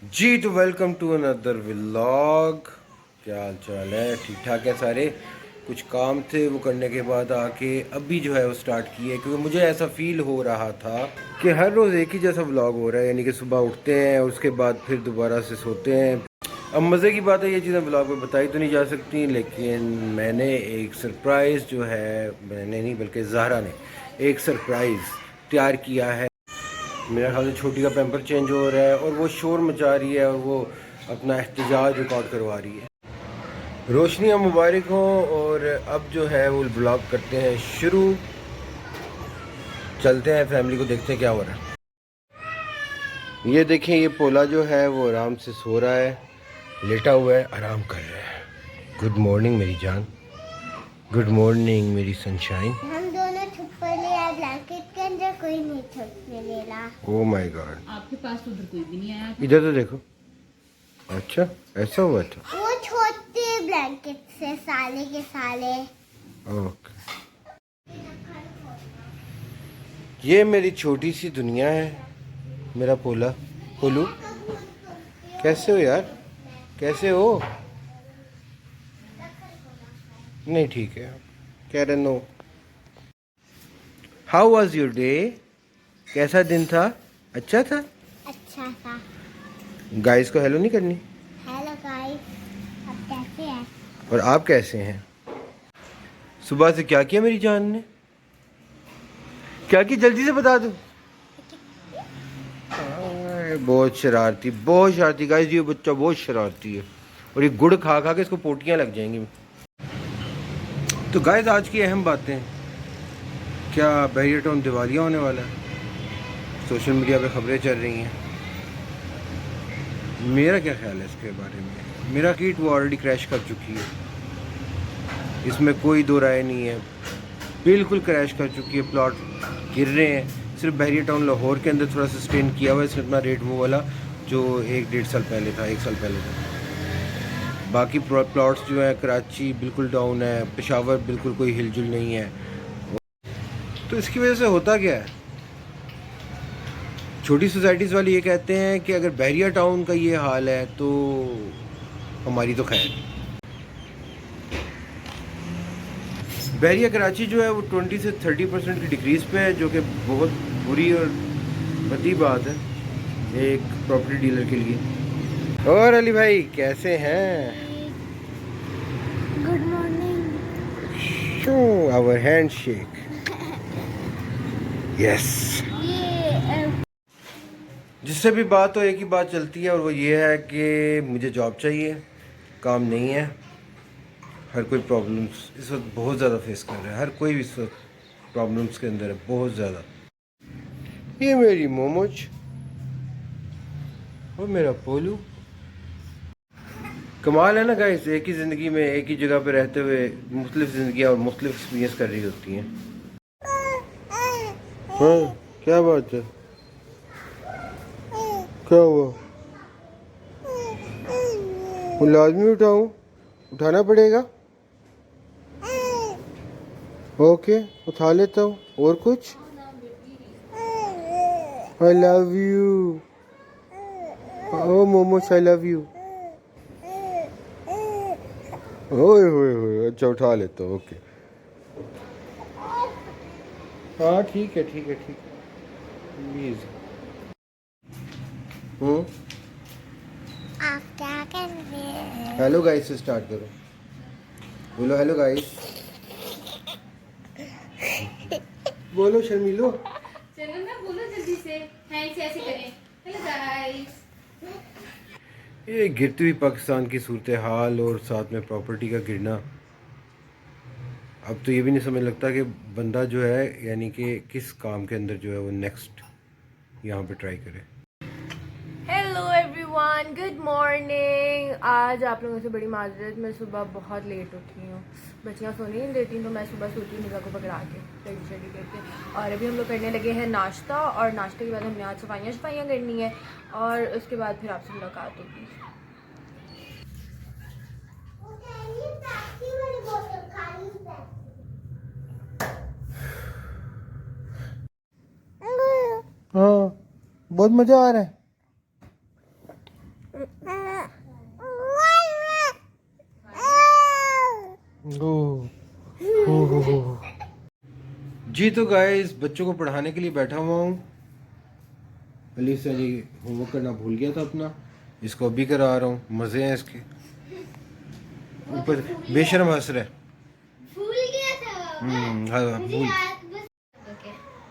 जी तो welcome to another vlog. क्या हाल चाल है? ठीक ठाक है सारे। कुछ काम थे वो करने के बाद आके अभी जो है वो स्टार्ट किए, क्योंकि मुझे ऐसा फील हो रहा था कि हर रोज़ एक ही जैसा व्लॉग हो रहा है, यानी कि सुबह उठते हैं और उसके बाद फिर दोबारा से सोते हैं। अब मज़े की बात है, ये चीज़ें व्लॉग में बताई तो नहीं जा सकती, लेकिन मैंने एक सरप्राइज़ जो है, मैंने नहीं बल्कि ज़हरा ने एक सरप्राइज़ तैयार किया है। मेरा ख्याल से छोटी का पैम्पर चेंज हो रहा है और वो शोर मचा रही है और वो अपना एहतजाज रिकॉर्ड करवा रही है। रोशनियाँ मुबारक हों। और अब जो है वो ब्लॉग करते हैं शुरू। चलते हैं फैमिली को देखते हैं क्या हो रहा है। ये देखें, ये पोला जो है वो आराम से सो रहा है, लेटा हुआ है, आराम कर रहा है। गुड मॉर्निंग मेरी जान, गुड मॉर्निंग मेरी सनशाइन। हम दोनों छुप कर लिया ब्लैंकेट के अंदर, कोई नहीं छुप ले रहा। ओह माय गॉड, आपके पास तो उधर कोई भी नहीं आया। इधर तो देखो। अच्छा, ऐसा हुआ था। वो छोटे ब्लैंकेट से साले के साले। ओके, ये मेरी छोटी सी दुनिया है। मेरा पोला, पोलू, कैसे हो यार? कैसे हो? नहीं ठीक है, कह रहे नो। How was your day? कैसा दिन था? अच्छा था? अच्छा था। गाइस को हेलो नहीं करनी? हेलो गाइस, आप कैसे हैं? और आप कैसे हैं? सुबह से क्या किया मेरी जान ने? क्या की, जल्दी से बता दो। बहुत शरारती, बहुत शरारती गाइस, ये बच्चा बहुत शरारती है और ये गुड़ खा खा के इसको पोटियां लग जाएंगी। तो गाइस आज की अहम बातें, क्या बैरियर टाउन दिवालिया होने वाला है? सोशल मीडिया पे खबरें चल रही हैं। मेरा क्या ख्याल है इसके बारे में? मेरा किट वो ऑलरेडी क्रैश कर चुकी है, इसमें कोई दो राय नहीं है। बिल्कुल क्रैश कर चुकी है, प्लॉट गिर रहे हैं। सिर्फ बैरियर टाउन लाहौर के अंदर थोड़ा सस्टेन किया हुआ है इसने अपना रेट, वो वाला जो 1-1.5 साल पहले था, 1 साल पहले था। बाकी प्लॉट्स जो है, कराची बिल्कुल डाउन है, पेशावर बिल्कुल कोई हिलजुल नहीं है। तो इसकी वजह से होता क्या है? छोटी सोसाइटीज़ वाले ये कहते हैं कि अगर बैरियर टाउन का ये हाल है तो हमारी तो खैर। बैरिया कराची जो है वो 20 से 30% की डिक्रीज़ पे है, जो कि बहुत बुरी और बदी बात है एक प्रॉपर्टी डीलर के लिए। और अली भाई कैसे हैं? Good morning. Show our hand shake. Yes. जिससे भी बात हो एक ही बात चलती है और वो ये है कि मुझे जॉब चाहिए, काम नहीं है। हर कोई प्रॉब्लम्स इस वक्त बहुत ज़्यादा फेस कर रहा है, हर कोई इस वक्त प्रॉब्लम्स के अंदर है, बहुत ज़्यादा। ये मेरी मोमोज और मेरा पोलू। कमाल है ना गाइस, एक ही ज़िंदगी में एक ही जगह पे रहते हुए मुख्तलिफ ज़िंदगियाँ और मुख्तलिफ एक्सपीरियंस कर रही होती हैं। हाँ, क्या बात है? क्या हुआ? वो लाजमी उठाऊं? उठाना पड़ेगा? ओके, उठा लेता हूँ। और कुछ? I love you. Oh momos, I love you. ओए होए होए, अच्छा उठा लेता हूँ, ओके। हाँ ठीक है, ठीक है, ठीक है, प्लीज। आप क्या कर रहे हैं? हेलो गाइस से स्टार्ट करो, बोलो हेलो गाइस। बोलो शर्मिलो। चलो ना, बोलो जल्दी से, हैंड से ऐसे करें। Hello guys. ये गिरती हुई पाकिस्तान की सूरत हाल और साथ में प्रॉपर्टी का गिरना, अब तो ये भी नहीं समझ लगता कि बंदा जो है, यानी कि किस काम के अंदर जो है वो नेक्स्ट यहाँ पे ट्राई करे। Hello everyone, good morning. आज आप लोगों से बड़ी माजरत, मैं सुबह बहुत लेट उठी हूँ। बच्चियाँ सोने नहीं देती, तो मैं सुबह सोती हूँ निगाह को पकड़ा के रेडी शेडी करके। और अभी हम लोग करने लगे हैं नाश्ता, और नाश्ते के बाद हमने आज सफाइयाँ करनी है, और उसके बाद फिर आपसे मुलाकात होगी। हाँ, बहुत मज़ा आ रहा है। जी तो गाइस बच्चों को पढ़ाने के लिए बैठा हुआ हूँ। अली से जी होमवर्क करना भूल गया था अपना, इसको अभी करा रहा हूँ। मज़े हैं इसके। ऊपर बेशर्म हंस रहा है। भूल गया था हाँ मुझे भूल। याद बस ओके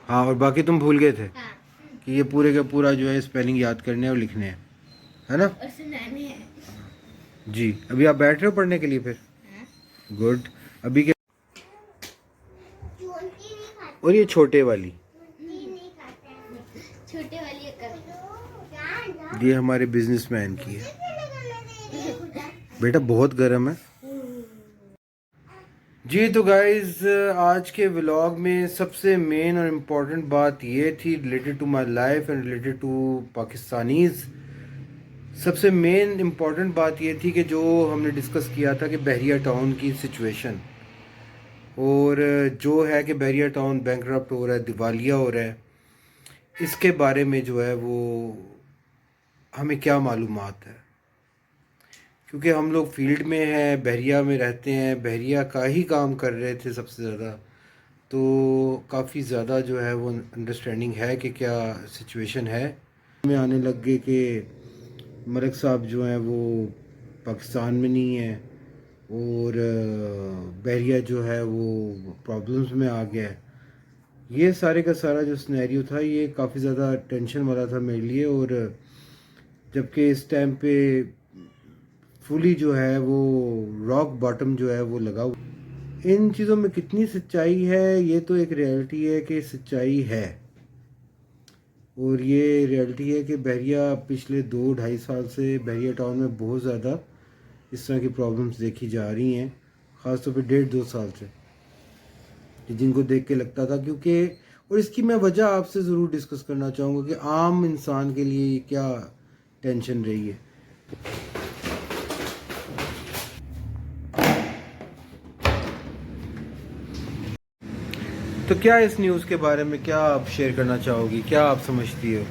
हाँ और बाकी तुम भूल गए थे हाँ कि ये पूरे का पूरा जो है स्पेलिंग याद करने और लिखने हैं, है ना? और सुनाने हैं जी अभी आप बैठ रहे हो पढ़ने के लिए फिर? गुड। अभी क्या? छोटी नहीं खाते और ये छोटे वाली, नहीं खाते हैं छोटे वाली कर ये हमारे बिजनेसमैन की है। बेटा बहुत गर्म है। जी तो गाइस आज के व्लॉग में सबसे मेन और इम्पोर्टेंट बात ये थी related to my life and related to Pakistanis. सबसे मेन इम्पॉर्टेंट बात ये थी कि जो हमने डिस्कस किया था कि बहरिया टाउन की सिचुएशन, और जो है कि बहरिया टाउन बैंकरप्ट हो रहा है, दिवालिया हो रहा है, इसके बारे में जो है वो हमें क्या मालूमात है। क्योंकि हम लोग फील्ड में हैं, बहरिया में रहते हैं, बहरिया का ही काम कर रहे थे सबसे ज़्यादा, तो काफ़ी ज़्यादा जो है वो अंडरस्टैंडिंग है कि क्या सिचुएशन है। हमें आने लग गए कि मलिक साहब जो हैं वो पाकिस्तान में नहीं है और बहरिया जो है वो प्रॉब्लम्स में आ गया है। ये सारे का सारा जो सिनेरियो था ये काफ़ी ज़्यादा टेंशन वाला था मेरे लिए। और जबकि इस टाइम पे फुली जो है वो रॉक बॉटम जो है वो लगा हुआ। इन चीज़ों में कितनी सच्चाई है ये तो एक रियलिटी है कि सच्चाई है, और ये रियलिटी है कि बहरिया पिछले 2-2.5 साल से बहरिया टाउन में बहुत ज़्यादा इस तरह की प्रॉब्लम्स देखी जा रही हैं, ख़ासतौर पे 1.5-2 साल से, जिनको देख के लगता था। क्योंकि और इसकी मैं वजह आपसे ज़रूर डिस्कस करना चाहूँगा कि आम इंसान के लिए क्या टेंशन रही है। तो क्या इस न्यूज़ के बारे में क्या आप शेयर करना चाहोगी, क्या आप समझती हो?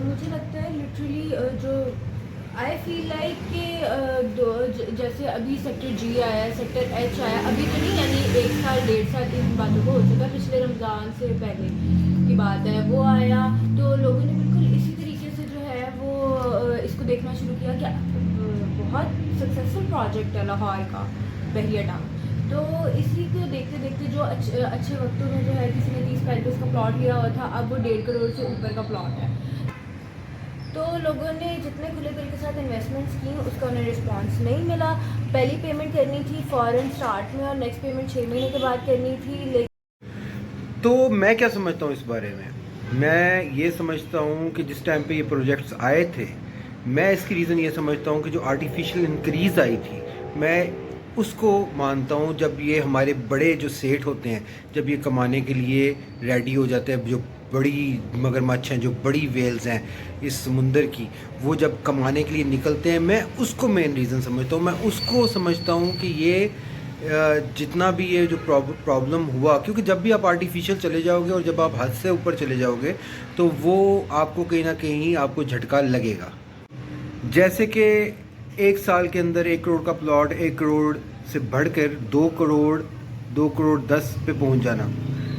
मुझे लगता है लिटरली जो आई फील लाइक कि जैसे अभी सेक्टर जी आया, सेक्टर एच आया, अभी तो नहीं, यानी 1 साल 1.5 साल इन बातों को हो चुका, पिछले रमज़ान से पहले की बात है, वो आया तो लोगों ने बिल्कुल इसी तरीके से जो है वो इसको देखना शुरू किया कि बहुत सक्सेसफुल प्रोजेक्ट है लाहौर का बहरिया टाउन। तो इसी को देखते देखते जो अच्छे वक्तों में जो है किसी ने 30-35 का प्लॉट लिया हुआ था, अब वो 1.5 करोड़ से ऊपर का प्लॉट है। तो लोगों ने जितने खुले दिल के साथ इन्वेस्टमेंट्स की उसका उन्हें रिस्पांस नहीं मिला। पहली पेमेंट करनी थी फ़ौरन स्टार्ट में और नेक्स्ट पेमेंट 6 महीने के बाद करनी थी। लेकिन तो मैं क्या समझता हूँ इस बारे में, मैं ये समझता हूँ कि जिस टाइम पे ये प्रोजेक्ट्स आए थे, मैं इसकी रीज़न ये समझता हूँ कि जो आर्टिफिशियल इंक्रीज़ आई थी, मैं उसको मानता हूँ। जब ये हमारे बड़े जो सेठ होते हैं, जब ये कमाने के लिए रेडी हो जाते हैं, जो बड़ी मगरमच्छ हैं, जो बड़ी वेल्स हैं इस समुंदर की, वो जब कमाने के लिए निकलते हैं, मैं उसको मेन रीज़न समझता हूँ। मैं उसको समझता हूँ कि ये जितना भी ये जो प्रॉब्लम हुआ, क्योंकि जब भी आप आर्टिफिशियल चले जाओगे और जब आप हद से ऊपर चले जाओगे तो वो आपको कहीं ना कहीं आपको झटका लगेगा। जैसे कि 1 साल के अंदर 1 करोड़ का प्लॉट 1 करोड़ से बढ़कर 2 करोड़ 2 करोड़ 10 पे पहुंच जाना,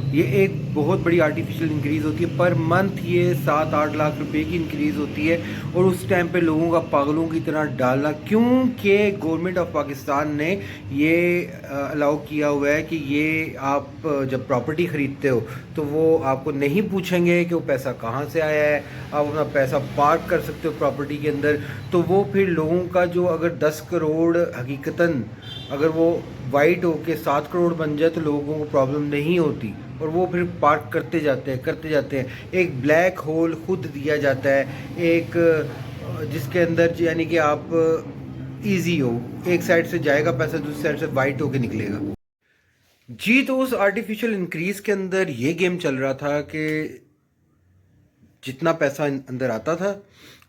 ये एक बहुत बड़ी आर्टिफिशियल इंक्रीज़ होती है। पर मंथ ये 7-8 लाख रुपए की इंक्रीज़ होती है, और उस टाइम पे लोगों का पागलों की तरह डालना, क्योंकि गवर्नमेंट ऑफ पाकिस्तान ने ये अलाउ किया हुआ है कि ये आप जब प्रॉपर्टी ख़रीदते हो तो वो आपको नहीं पूछेंगे कि वो पैसा कहाँ से आया है, आप अपना पैसा पार्क कर सकते हो प्रॉपर्टी के अंदर। तो वो फिर लोगों का जो अगर 10 करोड़ हकीकतन अगर वो वाइट होके 7 करोड़ बन जाए तो लोगों को प्रॉब्लम नहीं होती, और वो फिर पार्क करते जाते हैं। एक ब्लैक होल खुद दिया जाता है, एक जिसके अंदर यानी कि आप इजी हो, एक साइड से जाएगा पैसा, दूसरी साइड से वाइट होके निकलेगा। जी तो उस आर्टिफिशियल इंक्रीज के अंदर ये गेम चल रहा था कि जितना पैसा अंदर आता था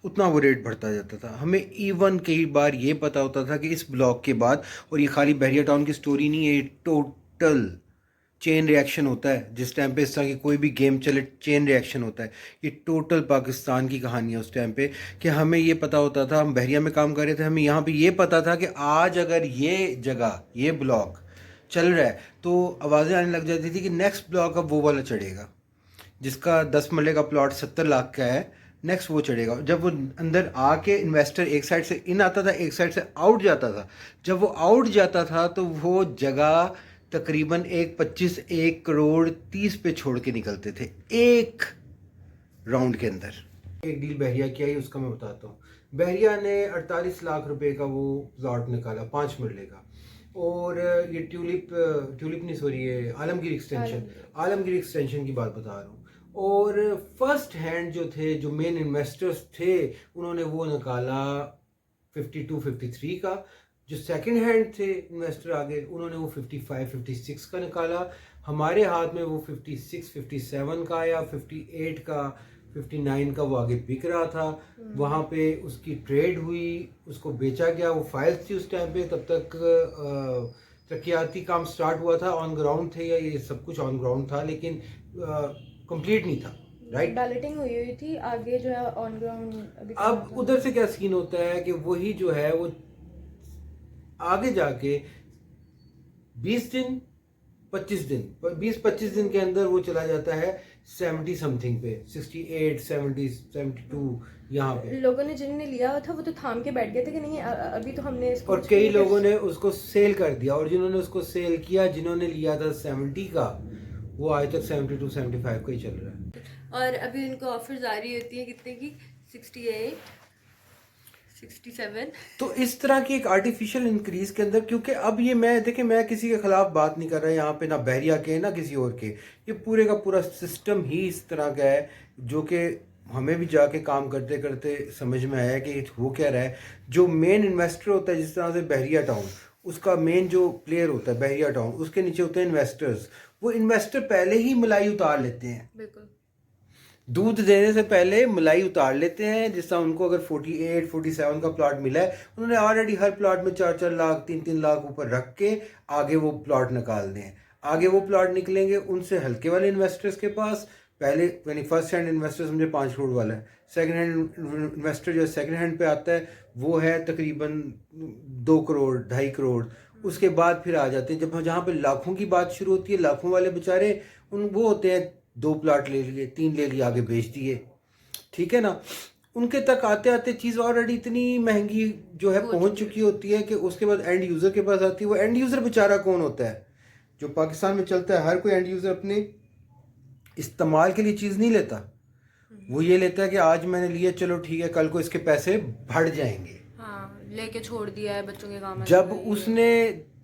उतना वो रेट बढ़ता जाता था। हमें इवन कई बार ये पता होता था कि इस ब्लॉक के बाद, और ये खाली बहरिया टाउन की स्टोरी नहीं है, ये टोटल चेन रिएक्शन होता है, जिस टाइम पे इस तरह की कोई भी गेम चले चेन रिएक्शन होता है। ये टोटल पाकिस्तान की कहानी है उस टाइम पे कि हमें ये पता होता था, हम बहरिया में काम कर रहे थे, हमें यहाँ पे ये पता था कि आज अगर ये जगह ये ब्लॉक चल रहा है तो आवाज़ें आने लग जाती थी कि नेक्स्ट ब्लॉक अब वो वाला चढ़ेगा, जिसका 10 मरले का प्लॉट 70 लाख का है, नेक्स्ट वो चढ़ेगा। जब वो अंदर आके इन्वेस्टर एक साइड से इन आता था, एक साइड से आउट जाता था। जब वो आउट जाता था तो वो जगह तकरीबन 1 करोड़ 30 पे छोड़ के निकलते थे एक राउंड के अंदर। एक डील बहरिया की आई, उसका मैं बताता हूँ। बहरिया ने 48 लाख रुपए का वो प्लॉट निकाला 5 मरले का, और ये ट्यूलिप नहीं सॉरी, ये आलमगीर एक्सटेंशन की बात बता रहा हूँ। और फर्स्ट हैंड जो थे, जो मेन इन्वेस्टर्स थे, उन्होंने वो निकाला 52-53 का। जो सेकंड हैंड थे इन्वेस्टर आगे, उन्होंने वो 55-56 का निकाला। हमारे हाथ में वो 56-57 का आया, 58 का 59 का वो आगे बिक रहा था। वहाँ पे उसकी ट्रेड हुई, उसको बेचा गया। वो फाइल्स थी उस टाइम पे, तब तक तरक्याती काम स्टार्ट हुआ था, ऑन ग्राउंड थे, या ये सब कुछ ऑन ग्राउंड था, लेकिन कंप्लीट नहीं था। राइट, बैलेटिंग हुई थी, आगे जो है ऑन ग्राउंड। अब उधर से क्या सीन होता है कि वही जो है वो आगे जाके 20 दिन 25 दिन के अंदर वो चला जाता है 70 समथिंग पे, 68 70 72 यहाँ पे। लोगों ने जिन्होंने लिया था वो तो थाम के बैठ गए थे कि नहीं अभी तो हमने इसको, और कई लोगों ने उसको सेल कर दिया, और जिन्होंने उसको सेल किया, जिन्होंने लिया था 70 का, वो आज तक 72 75 का ही चल रहा है। और अभी उनको ऑफर्स आ रही होती है कितने की, 68 67। तो इस तरह की एक आर्टिफिशियल इंक्रीज के अंदर, क्योंकि अब ये मैं किसी के खिलाफ बात नहीं कर रहा यहाँ पे, ना बहरिया के ना किसी और के, ये पूरे का पूरा सिस्टम ही इस तरह का है, जो कि हमें भी जाके काम करते करते समझ में आया कि हो क्या रहा है। जो मेन इन्वेस्टर होता है, जिस तरह से बहरिया टाउन, उसका मेन जो प्लेयर होता है बहरिया टाउन, उसके नीचे होते हैं इन्वेस्टर्स। वो इन्वेस्टर पहले ही मलाई उतार लेते हैं, बिल्कुल दूध देने से पहले मलाई उतार लेते हैं। जिस तरह उनको अगर 48-47 का प्लॉट मिला है, उन्होंने ऑलरेडी हर प्लॉट में 4-4 लाख 3-3 लाख ऊपर रख के आगे वो प्लॉट निकाल दें। आगे वो प्लॉट निकलेंगे उनसे हल्के वाले इन्वेस्टर्स के पास। पहले यानी फर्स्ट हैंड इन्वेस्टर समझे 5 करोड़ वाला है, सेकंड हैंड इन्वेस्टर जो सेकंड हैंड पे आता है वो है तकरीबन 2 करोड़ 2.5 करोड़। उसके बाद फिर आ जाते हैं जब जहाँ पे लाखों की बात शुरू होती है। लाखों वाले बेचारे वो होते हैं 2 प्लॉट ले लिए, 3 ले लिए, आगे बेच दिए, ठीक है ना। उनके तक आते आते चीज़ ऑलरेडी इतनी महंगी जो है पहुंच चुकी होती है कि उसके बाद एंड यूज़र के पास आती है। वो एंड यूज़र बेचारा कौन होता है? जो पाकिस्तान में चलता है, हर कोई एंड यूज़र अपने इस्तेमाल के लिए चीज़ नहीं लेता। वो ये लेता है कि आज मैंने लिए, चलो ठीक है, कल को इसके पैसे बढ़ जाएंगे। हाँ, लेके छोड़ दिया है बच्चों के काम। जब उसने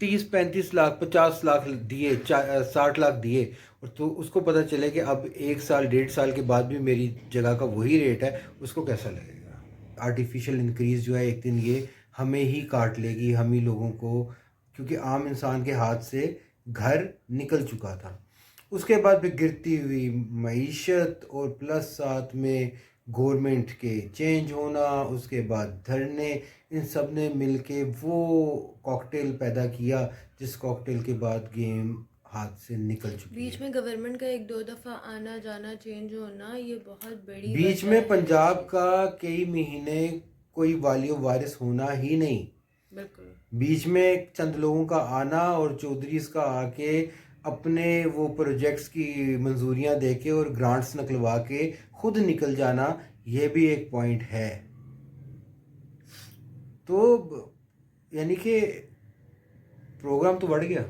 30-35 लाख 50 लाख दिए, 60 लाख दिए, और तो उसको पता चले कि अब 1 साल 1.5 साल के बाद भी मेरी जगह का वही रेट है, उसको कैसा लगेगा? आर्टिफिशियल इंक्रीज जो है एक दिन ये हमें ही काट लेगी, हम ही लोगों को, क्योंकि आम इंसान के हाथ से घर निकल चुका था। उसके बाद फिर गिरती हुई मईशत, और प्लस साथ में गवर्नमेंट के चेंज होना, उसके बाद धरने, इन सब ने मिलके वो कॉकटेल पैदा किया, जिस कॉकटेल के बाद गेम हाथ से निकल चुकी बीच में गवर्नमेंट का 1-2 दफ़ा आना जाना चेंज होना, ये बहुत बड़ी बीच में पंजाब का कई महीने कोई वालियो वारिस होना ही नहीं। बिल्कुल बीच में चंद लोगों का आना और चौधरीज का आके अपने वो प्रोजेक्ट्स की मंजूरियां देके और ग्रांट्स निकलवा के खुद निकल जाना, ये भी एक पॉइंट है। तो यानी कि प्रोग्राम तो बढ़ गया,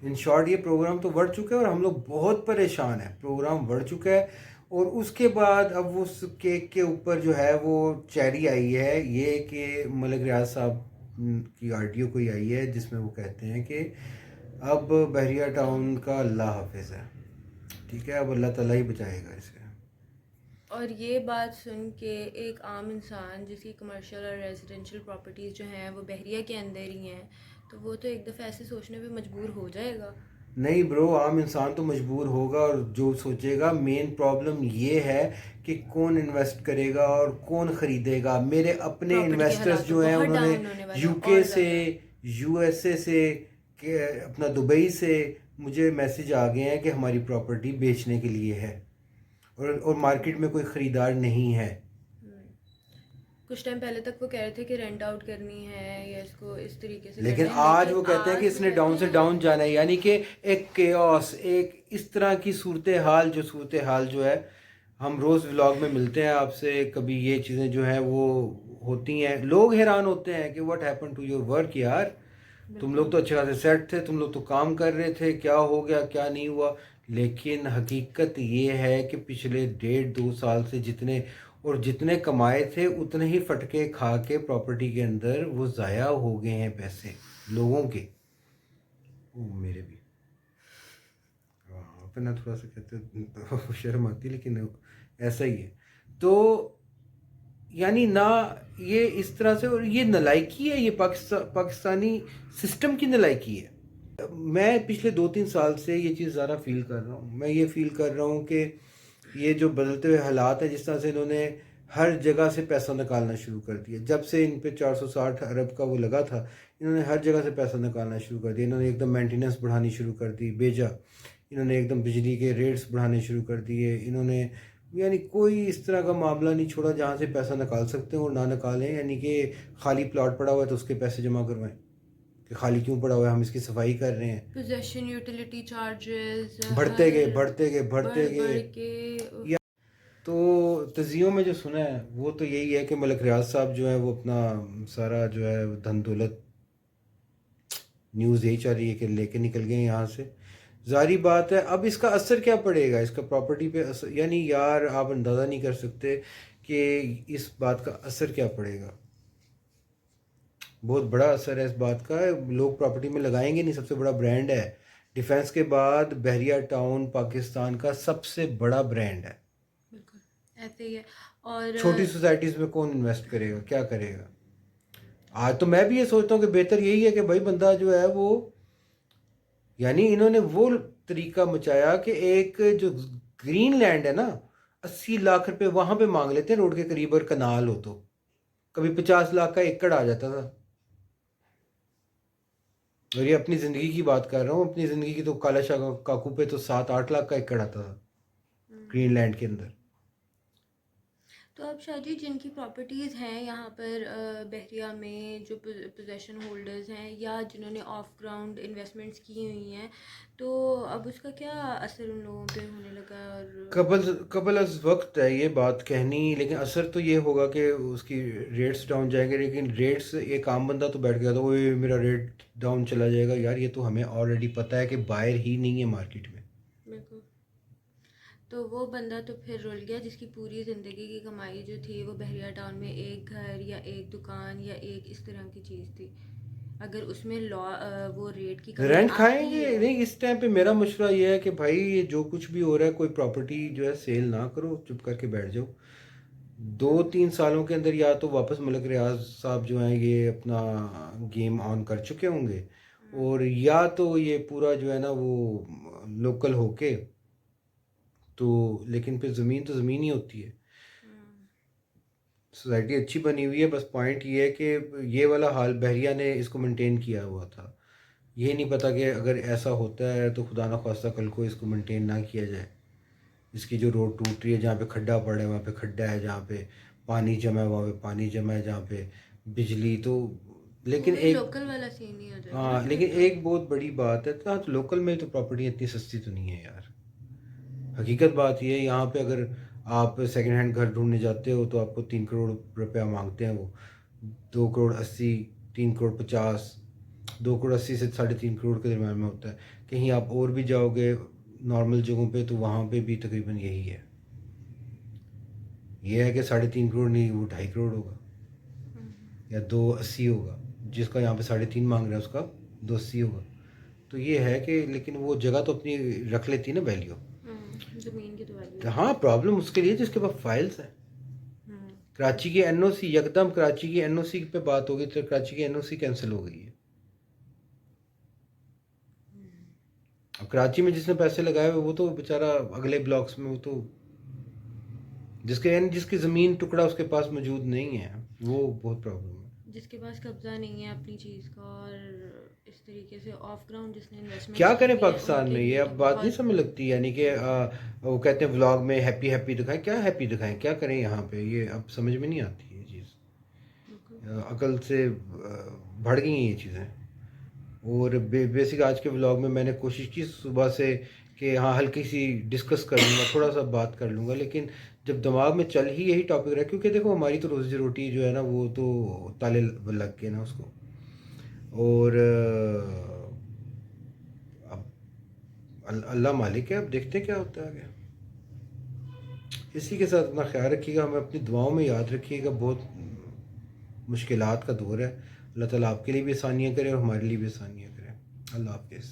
इन शॉर्ट ये प्रोग्राम तो बढ़ चुका है, और हम लोग बहुत परेशान हैं। प्रोग्राम बढ़ चुका है, और उसके बाद अब उस केक के ऊपर जो है वो चेरी आई है, ये कि मलिक रियाज साहब की ऑडियो कोई आई है जिसमें वो कहते हैं कि अब बहरिया टाउन का अल्लाह हाफिज़ है, ठीक है, अब अल्लाह ताला ही बचाएगा इसे। और ये बात सुन के एक आम इंसान जिसकी कमर्शियल और रेजिडेंशियल प्रॉपर्टीज़ जो हैं वो बहरिया के अंदर ही हैं, तो वो तो एक दफ़ा ऐसे सोचने पे मजबूर हो जाएगा। नहीं ब्रो, आम इंसान तो मजबूर होगा और जो सोचेगा। मेन प्रॉब्लम ये है कि कौन इन्वेस्ट करेगा और कौन ख़रीदेगा। मेरे अपने इन्वेस्टर्स जो हैं उन्होंने यूके से, यूएसए से, अपना दुबई से मुझे मैसेज आ गए हैं कि हमारी प्रॉपर्टी बेचने के लिए है और मार्केट में कोई ख़रीदार नहीं है। कुछ टाइम पहले तक वो कह रहे थे कि रेंट आउट करनी है या इसको इस तरीके से लेकिन करना है, आज वो कहते हैं कि इसने डाउन से डाउन जाना है, यानी कि एक केओस, एक इस तरह की सूरत हाल जो है, हम रोज़ व्लॉग में मिलते हैं आपसे, कभी ये चीज़ें जो हैं वो होती हैं, लोग हैरान होते हैं कि what happen to your work यार, तुम लोग तो अच्छे खासे सेट थे, तुम लोग तो काम कर रहे थे, क्या हो गया क्या नहीं हुआ। लेकिन हकीकत ये है कि पिछले 1.5-2 साल से जितने कमाए थे उतने ही फटके खा के प्रॉपर्टी के अंदर वो ज़ाया हो गए हैं पैसे लोगों के। वो मेरे भी अपना थोड़ा सा कहते तो शर्म आती, लेकिन ऐसा ही है। तो यानी ना ये इस तरह से, और ये नलायकी है, ये पाकिस्तानी सिस्टम की नलायकी है। मैं पिछले 2-3 साल से ये चीज़ ज़्यादा फील कर रहा हूँ। मैं ये फील कर रहा हूँ कि ये जो बदलते हुए हालात हैं, जिस तरह से इन्होंने हर जगह से पैसा निकालना शुरू कर दिया, जब से इन पे 460 अरब का वो लगा था, इन्होंने हर जगह से पैसा निकालना शुरू कर दिया। इन्होंने एकदम मेंटेनेंस बढ़ानी शुरू कर दी बेजा, इन्होंने एकदम बिजली के रेट्स बढ़ाने शुरू कर दिए इन्होंने, यानी कोई इस तरह का मामला नहीं छोड़ा जहाँ से पैसा निकाल सकते हैं और ना निकालें। यानी कि खाली प्लॉट पड़ा हुआ है तो उसके पैसे जमा करवाएं, कि खाली क्यों पड़ा हुआ है, हम इसकी सफाई कर रहे हैं। पोजेशन यूटिलिटी चार्जेस बढ़ते गए। तो तजियों में जो सुना है वो तो यही है कि मलिक रियाज साहब जो है वो अपना सारा जो है धन दौलत, न्यूज़ यही चल रही है कि लेके निकल गए यहाँ से। जारी बात है, अब इसका असर क्या पड़ेगा, इसका प्रॉपर्टी पे असर, यानी यार आप अंदाज़ा नहीं कर सकते कि इस बात का असर क्या पड़ेगा। बहुत बड़ा असर है इस बात का, लोग प्रॉपर्टी में लगाएंगे नहीं। सबसे बड़ा ब्रांड है, डिफेंस के बाद बहरिया टाउन पाकिस्तान का सबसे बड़ा ब्रांड है। बिल्कुल ऐसे ही है। और छोटी सोसाइटीज़ में कौन इन्वेस्ट करेगा, क्या करेगा। आज तो मैं भी ये सोचता हूँ कि बेहतर यही है कि भाई बंदा जो है वो, यानी इन्होंने वो तरीका मचाया कि एक जो ग्रीन लैंड है ना, 80 लाख रुपए वहां पे मांग लेते हैं रोड के करीब, और कनाल हो तो कभी 50 लाख का एकड़ आ जाता था। और ये अपनी ज़िंदगी की बात कर रहा हूँ, अपनी ज़िंदगी की, तो काला शाह काकू पे तो 7-8 लाख का एकड़ आता था ग्रीन लैंड के अंदर। तो अब शादी जिनकी प्रॉपर्टीज़ हैं यहाँ पर बहरिया में, जो पोजेशन होल्डर्स हैं या जिन्होंने ऑफ ग्राउंड इन्वेस्टमेंट्स की हुई हैं, तो अब उसका क्या असर उन लोगों पे होने लगा। और कबल अज वक्त है ये बात कहनी, लेकिन असर तो ये होगा कि उसकी रेट्स डाउन जाएंगे। लेकिन रेट्स, एक आम बंदा तो बैठ गया था, वो मेरा रेट डाउन चला जाएगा, यार ये तो हमें ऑलरेडी पता है कि बायर ही नहीं है मार्केट में। बिल्कुल। तो वो बंदा तो फिर रुल गया जिसकी पूरी ज़िंदगी की कमाई जो थी वो बहरिया टाउन में एक घर या एक दुकान या एक इस तरह की चीज़ थी। अगर उसमें लॉ वो रेट की रेंट खाएंगे नहीं। इस टाइम पे मेरा मशवरा ये है कि भाई ये जो कुछ भी हो रहा है, कोई प्रॉपर्टी जो है सेल ना करो, चुप करके बैठ जाओ। 2-3 सालों के अंदर या तो वापस मलिक रियाज साहब जो हैं ये अपना गेम ऑन कर चुके होंगे, और या तो ये पूरा जो है ना वो लोकल होके, तो लेकिन फिर ज़मीन तो ज़मीन ही होती है। सोसाइटी अच्छी बनी हुई है, बस पॉइंट ये है कि ये वाला हाल बहरिया ने इसको मेंटेन किया हुआ था। ये नहीं पता कि अगर ऐसा होता है तो खुदा ना ख्वास्ता कल को इसको मेंटेन ना किया जाए। इसकी जो रोड टूट रही है, जहाँ पे खड्डा पड़ा है वहाँ पे खड्डा है, जहाँ पे पानी जमा है वहाँ पे पानी जमा है, जहाँ पे बिजली तो, लेकिन एक लोकल वाला सीन नहीं हो जाएगा। हाँ, लेकिन एक बहुत बड़ी बात है, तो लोकल में तो प्रॉपर्टी इतनी सस्ती तो नहीं है यार। हकीकत बात ये है, यहाँ पे अगर आप सेकंड हैंड घर ढूंढने जाते हो तो आपको 3 करोड़ रुपया मांगते हैं वो, 2 करोड़ 80, 3 करोड़ 50, 2 करोड़ 80 से 3.5 करोड़ के दरम्यान में होता है। कहीं आप और भी जाओगे नॉर्मल जगहों पे तो वहाँ पे भी तकरीबन यही है। ये है कि 3.5 करोड़ नहीं, वो 2.5 करोड़ होगा या 280 होगा। जिसका यहाँ पे 3.5 मांग रहा है उसका 280 होगा। तो ये है कि, लेकिन वो जगह तो अपनी रख लेती है ना वैल्यू। ज़मीन की तो वैल्यू। हाँ, प्रॉब्लम उसके लिए जिसके पास फाइल्स है। कराची की एनओसी, यकदम कराची की एनओसी पे बात होगी तो कराची की एनओसी कैंसिल हो गई है। अब कराची में जिसने पैसे लगाए हुए वो तो बेचारा अगले ब्लॉक्स में, वो तो जिसकी ज़मीन टुकड़ा उसके पास मौजूद नहीं है, वो बहुत प्रॉब्लम है। जिसके पास कब्जा नहीं है अपनी चीज़ का और इस तरीके से ऑफ ग्राउंड जिसने इन्वेस्टमेंट क्या करें पाकिस्तान में, ये अब बात नहीं समझ लगती। यानी कि वो कहते हैं व्लॉग में हैप्पी हैप्पी दिखाएं, क्या हैप्पी दिखाएं, क्या करें यहाँ पे, ये अब समझ में नहीं आती ये चीज़। अकल से बढ़ गई हैं ये चीज़ें। और बेसिक आज के व्लॉग में मैंने कोशिश की सुबह से कि हाँ हल्की सी डिस्कस कर लूँगा, थोड़ा सा बात कर लूँगा, लेकिन जब दिमाग में चल ही यही टॉपिक रहा, क्योंकि देखो हमारी तो रोज़ी रोटी जो है ना वो तो ताले लग गए ना उसको। और अब अल्लाह मालिक है, अब देखते हैं क्या होता है आगे। इसी के साथ अपना ख्याल रखिएगा, हमें अपनी दुआओं में याद रखिएगा। बहुत मुश्किलात का दौर है। अल्लाह ताला आपके लिए भी आसानियाँ करे और हमारे लिए भी आसानियाँ करे। अल्लाह हाफ़िज़।